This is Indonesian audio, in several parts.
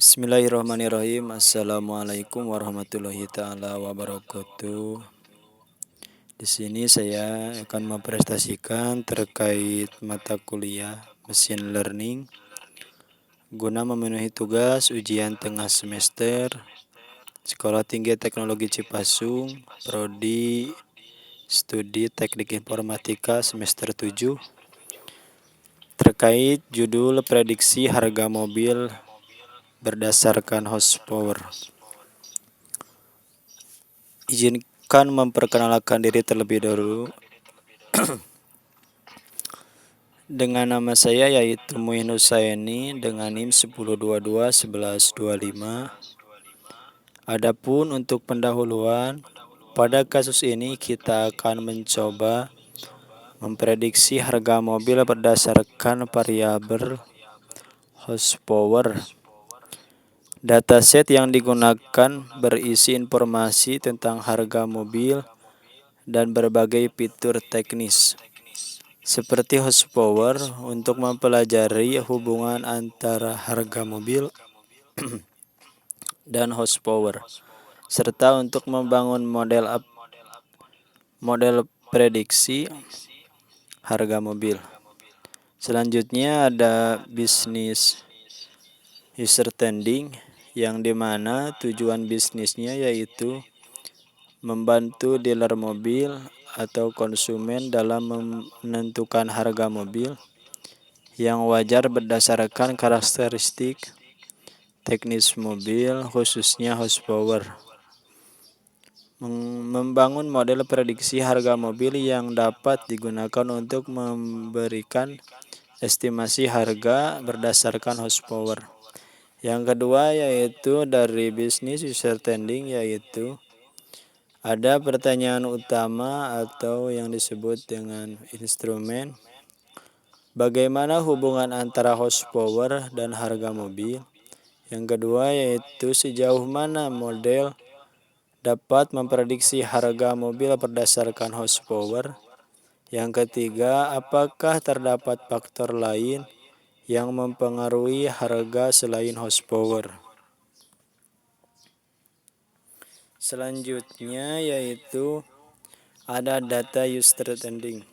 Bismillahirrahmanirrahim. Assalamualaikum warahmatullahi taala wabarakatuh. Di sini saya akan mempresentasikan terkait mata kuliah Machine Learning guna memenuhi tugas ujian tengah semester Sekolah Tinggi Teknologi Cipasung, Prodi Studi Teknik Informatika semester 7 terkait judul prediksi harga mobil berdasarkan horsepower. Izinkan memperkenalkan diri terlebih dahulu. Dengan nama saya yaitu Muin Husaini dengan NIM 10221125. Adapun untuk pendahuluan, pada kasus ini kita akan mencoba memprediksi harga mobil berdasarkan variabel horsepower. Dataset yang digunakan berisi informasi tentang harga mobil dan berbagai fitur teknis seperti horsepower untuk mempelajari hubungan antara harga mobil dan horsepower, serta untuk membangun model prediksi harga mobil. Selanjutnya ada bisnis user tending, yang dimana tujuan bisnisnya yaitu membantu dealer mobil atau konsumen dalam menentukan harga mobil yang wajar berdasarkan karakteristik teknis mobil, khususnya horsepower. Membangun model prediksi harga mobil yang dapat digunakan untuk memberikan estimasi harga berdasarkan horsepower. Yang kedua yaitu dari bisnis user tending, yaitu ada pertanyaan utama atau yang disebut dengan instrumen. Bagaimana hubungan antara horsepower dan harga mobil? Yang kedua yaitu sejauh mana model dapat memprediksi harga mobil berdasarkan horsepower? Yang ketiga, apakah terdapat faktor lain yang mempengaruhi harga selain horsepower? Selanjutnya yaitu ada data user tending,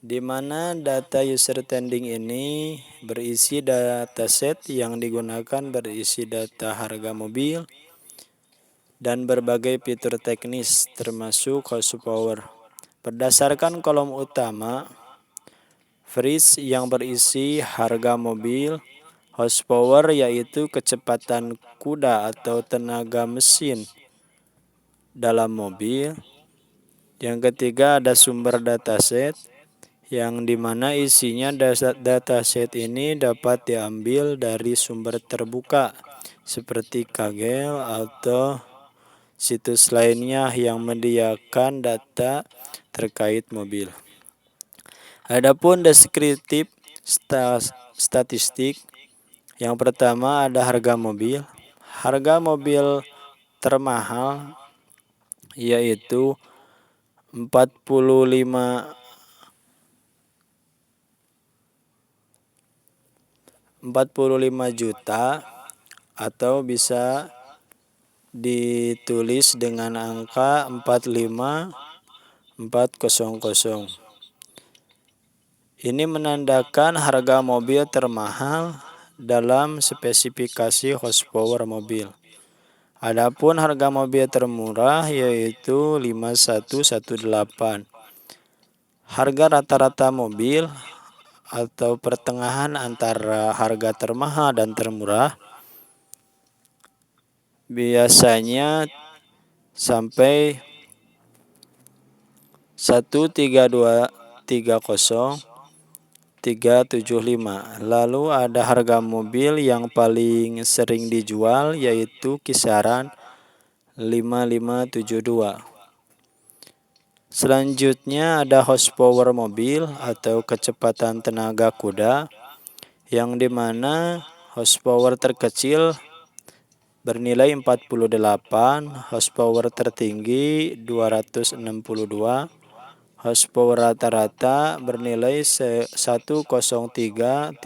di mana data user tending ini berisi dataset yang digunakan berisi data harga mobil dan berbagai fitur teknis termasuk horsepower. Berdasarkan kolom utama, Fris yang berisi harga mobil, horsepower yaitu kecepatan kuda atau tenaga mesin dalam mobil. Yang ketiga ada sumber dataset, yang dimana isinya dataset ini dapat diambil dari sumber terbuka seperti Kaggle atau situs lainnya yang menyediakan data terkait mobil. Adapun deskriptif statistik, yang pertama ada harga mobil. Harga mobil termahal yaitu 45 juta atau bisa ditulis dengan angka 45400. Ini menandakan harga mobil termahal dalam spesifikasi horsepower mobil. Adapun harga mobil termurah yaitu 5118. Harga rata-rata mobil atau pertengahan antara harga termahal dan termurah biasanya sampai 13230 375. Lalu ada harga mobil yang paling sering dijual yaitu kisaran 5572. Selanjutnya ada horsepower mobil atau kecepatan tenaga kuda, yang dimana horsepower terkecil bernilai 48, horsepower tertinggi 262, horsepower rata-rata bernilai 103.32,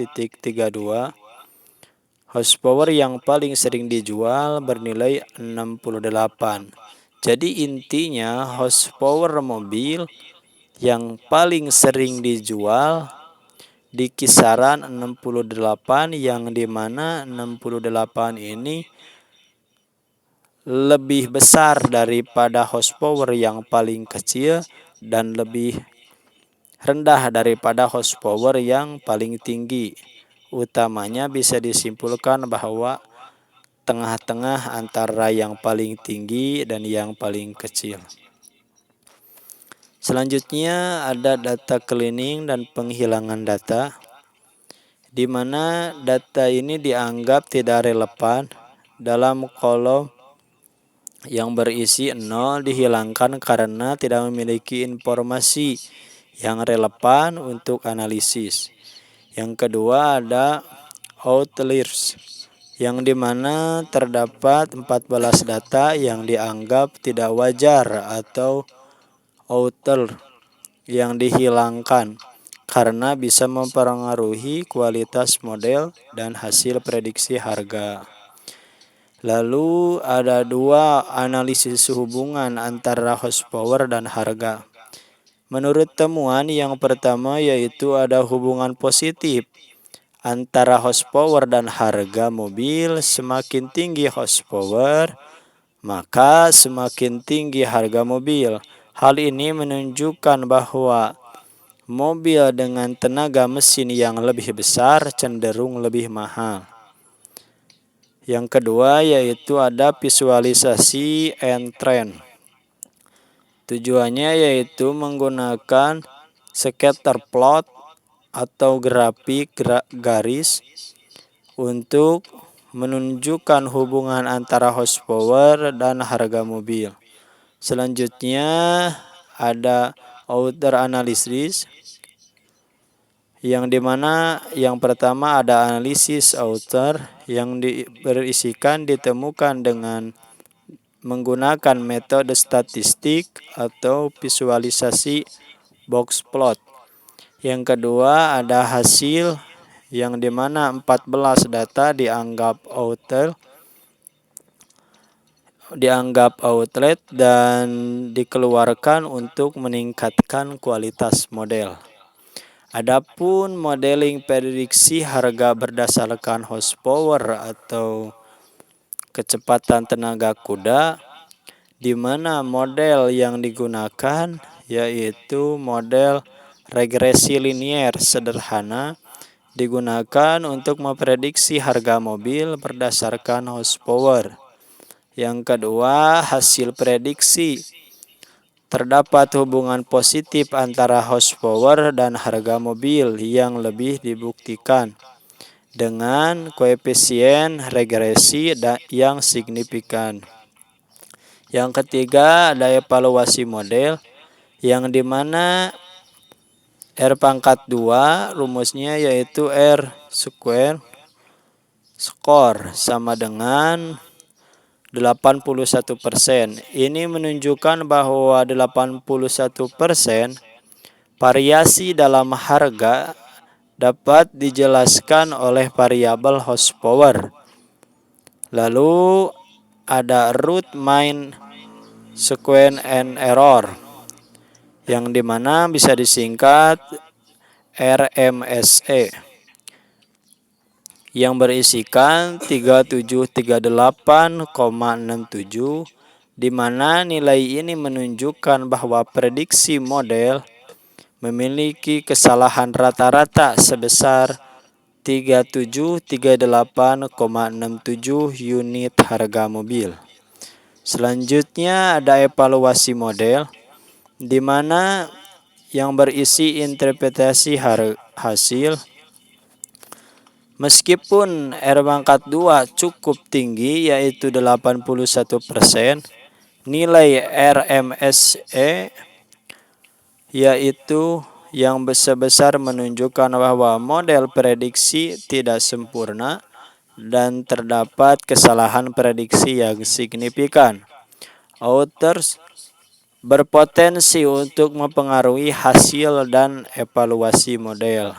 Horsepower yang paling sering dijual bernilai 68. Jadi intinya horsepower mobil yang paling sering dijual di kisaran 68, yang dimana 68 ini lebih besar daripada horsepower yang paling kecil dan lebih rendah daripada horsepower yang paling tinggi. Utamanya bisa disimpulkan bahwa tengah-tengah antara yang paling tinggi dan yang paling kecil. Selanjutnya ada data cleaning dan penghilangan data, di mana data ini dianggap tidak relevan. Dalam kolom yang berisi 0 dihilangkan karena tidak memiliki informasi yang relevan untuk analisis. Yang kedua ada outliers, yang dimana terdapat 14 data yang dianggap tidak wajar atau outlier yang dihilangkan karena bisa mempengaruhi kualitas model dan hasil prediksi harga. Lalu ada dua analisis hubungan antara horsepower dan harga. Menurut temuan yang pertama yaitu ada hubungan positif antara horsepower dan harga mobil. Semakin tinggi horsepower, maka semakin tinggi harga mobil. Hal ini menunjukkan bahwa mobil dengan tenaga mesin yang lebih besar cenderung lebih mahal. Yang kedua yaitu ada visualisasi and trend. Tujuannya yaitu menggunakan scatter plot atau grafik garis untuk menunjukkan hubungan antara horsepower dan harga mobil. Selanjutnya ada outer analysis, yang dimana yang pertama ada analisis outer yang berisikan ditemukan dengan menggunakan metode statistik atau visualisasi box plot. Yang kedua ada hasil, yang dimana 14 data dianggap outlet dan dikeluarkan untuk meningkatkan kualitas model. Adapun modeling prediksi harga berdasarkan horsepower atau kecepatan tenaga kuda, di mana model yang digunakan yaitu model regresi linier sederhana, digunakan untuk memprediksi harga mobil berdasarkan horsepower. Yang kedua, hasil prediksi. Terdapat hubungan positif antara horsepower dan harga mobil yang lebih dibuktikan dengan koefisien regresi yang signifikan. Yang ketiga ada evaluasi model, yang dimana R⁻2 rumusnya yaitu R square score sama dengan 81%. Ini menunjukkan bahwa 81% variasi dalam harga dapat dijelaskan oleh variabel horsepower. Lalu ada root mean sequence and error, yang dimana bisa disingkat RMSE, yang berisikan 3738,67, di mana nilai ini menunjukkan bahwa prediksi model memiliki kesalahan rata-rata sebesar 3738,67 unit harga mobil. Selanjutnya ada evaluasi model, di mana yang berisi interpretasi hasil. Meskipun R⁻2 cukup tinggi yaitu 81%, nilai RMSE yaitu yang sebesar menunjukkan bahwa model prediksi tidak sempurna dan terdapat kesalahan prediksi yang signifikan. Outliers berpotensi untuk mempengaruhi hasil dan evaluasi model.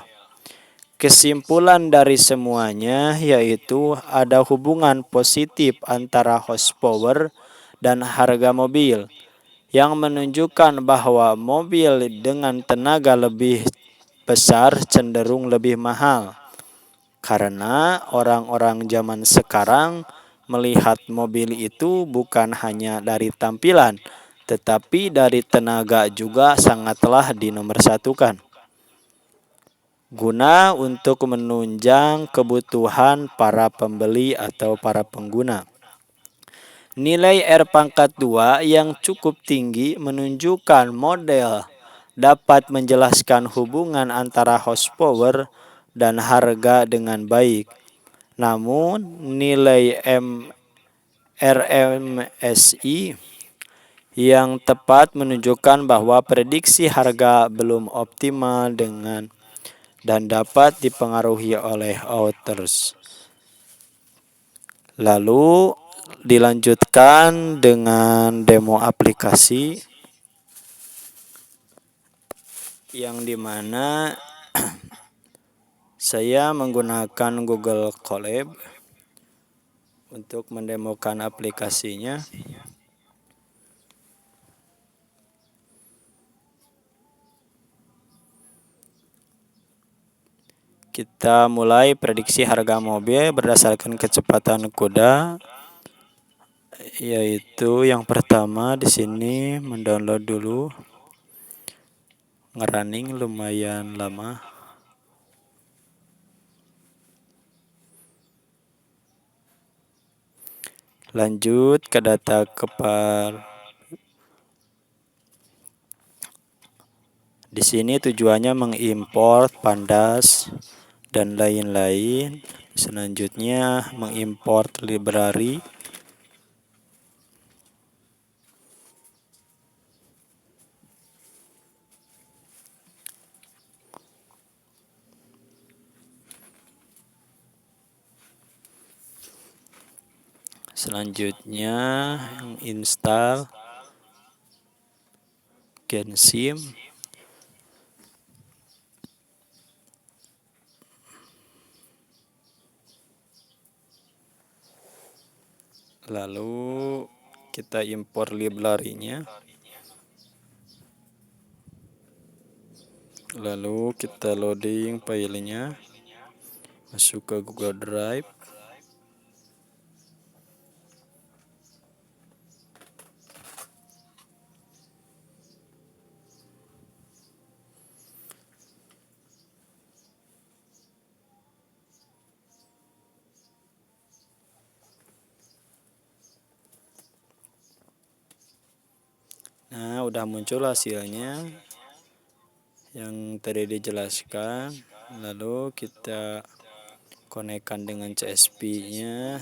Kesimpulan dari semuanya yaitu ada hubungan positif antara horsepower dan harga mobil yang menunjukkan bahwa mobil dengan tenaga lebih besar cenderung lebih mahal. Karena orang-orang zaman sekarang melihat mobil itu bukan hanya dari tampilan, tetapi dari tenaga juga sangatlah dinomorsatukan. Guna untuk menunjang kebutuhan para pembeli atau para pengguna. Nilai R pangkat 2 yang cukup tinggi menunjukkan model dapat menjelaskan hubungan antara horsepower dan harga dengan baik. Namun, nilai RMSI yang tepat menunjukkan bahwa prediksi harga belum optimal dan dapat dipengaruhi oleh authors. Lalu dilanjutkan dengan demo aplikasi yang dimana saya menggunakan Google Colab untuk mendemokan aplikasinya. Kita mulai prediksi harga mobil berdasarkan kecepatan kuda, yaitu yang pertama di sini mendownload dulu, ngerunning lumayan lama. Lanjut ke data kepal. Di sini tujuannya mengimport pandas dan lain-lain. Selanjutnya mengimport library. Selanjutnya install Gensim. Lalu kita import library-nya. Lalu kita loading filenya. Masuk ke Google Drive. Nah, udah muncul hasilnya yang tadi dijelaskan. Lalu kita konekkan dengan CSP-nya.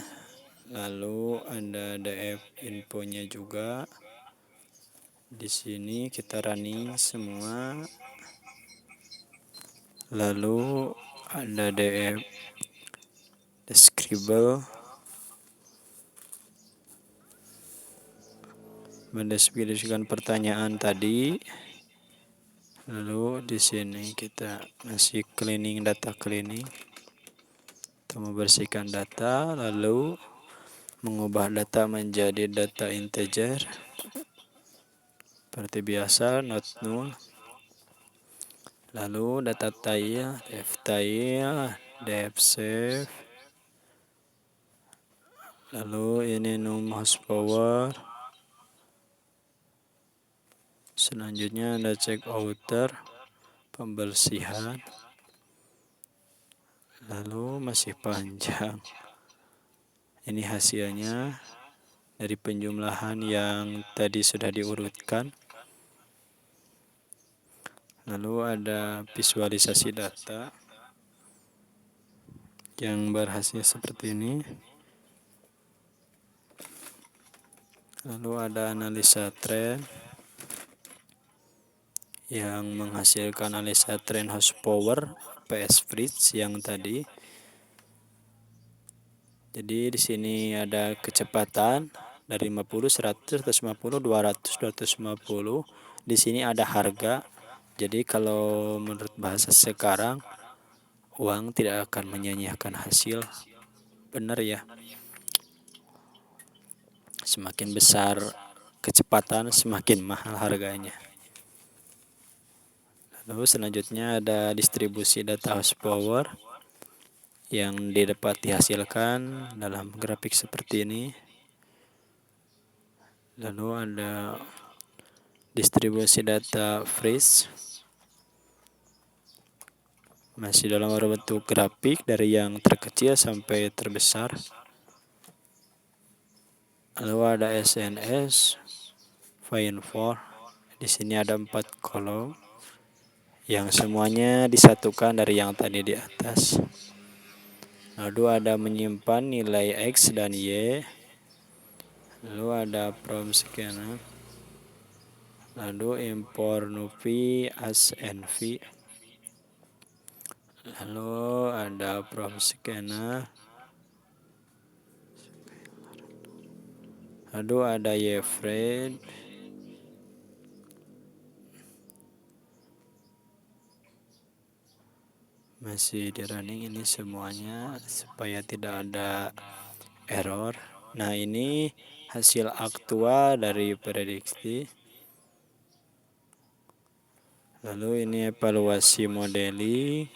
Lalu ada DF infonya juga. Di sini kita running semua. Lalu ada DF describable. Mendeskripsikan pertanyaan tadi. Lalu di sini kita masih cleaning data cleaning. Kita membersihkan data, lalu mengubah data menjadi data integer. Seperti biasa, not null. Lalu data def save. Lalu ini num horsepower. Selanjutnya ada cek outer, pembersihan. Lalu masih panjang. Ini hasilnya dari penjumlahan yang tadi sudah diurutkan. Lalu ada visualisasi data yang berhasil seperti ini. Lalu ada analisa tren yang menghasilkan analisa tren horsepower PS Fritz yang tadi. Jadi di sini ada kecepatan dari 50, 100, 150, 200, 250. Di sini ada harga. Jadi kalau menurut bahasa sekarang uang tidak akan menyia-nyiakan hasil. Benar ya. Semakin besar kecepatan, semakin mahal harganya. Lalu selanjutnya ada distribusi data horsepower yang dapat dihasilkan dalam grafik seperti ini. Lalu ada distribusi data freeze, masih dalam bentuk grafik dari yang terkecil sampai terbesar. Lalu ada SNS, find for. Di sini ada 4 kolom yang semuanya disatukan dari yang tadi di atas. Lalu ada menyimpan nilai X dan Y. Lalu ada from scanner. Lalu import nuvi as nv. Lalu ada from scanner. Lalu ada yfred. Masih di running ini semuanya supaya tidak ada error. Nah, ini hasil aktual dari prediksi. Lalu ini evaluasi modeling.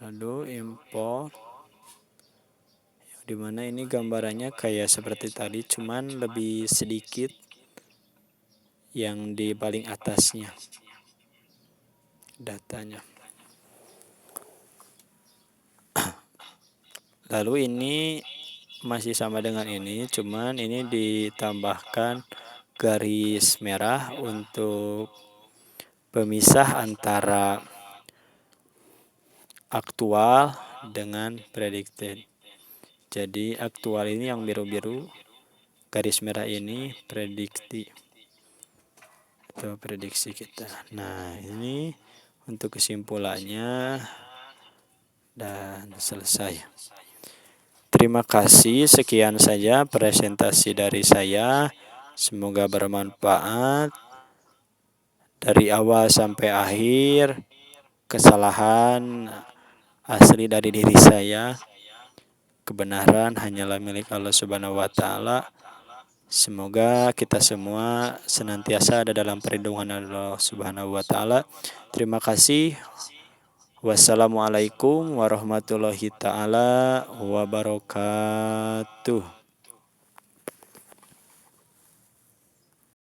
Lalu import. Dimana ini gambarannya kayak seperti tadi, cuman lebih sedikit yang di paling atasnya datanya. Lalu ini masih sama dengan ini, cuman ini ditambahkan garis merah untuk pemisah antara aktual dengan predicted. Jadi aktual ini yang biru-biru, garis merah ini prediksi atau prediksi kita. Nah, ini untuk kesimpulannya dan selesai. Terima kasih, sekian saja presentasi dari saya. Semoga bermanfaat dari awal sampai akhir. Kesalahan asli dari diri saya. Kebenaran hanyalah milik Allah Subhanahu wa taala. Semoga kita semua senantiasa ada dalam perlindungan Allah Subhanahu wa taala. Terima kasih. Wassalamualaikum warahmatullahi taala wabarakatuh.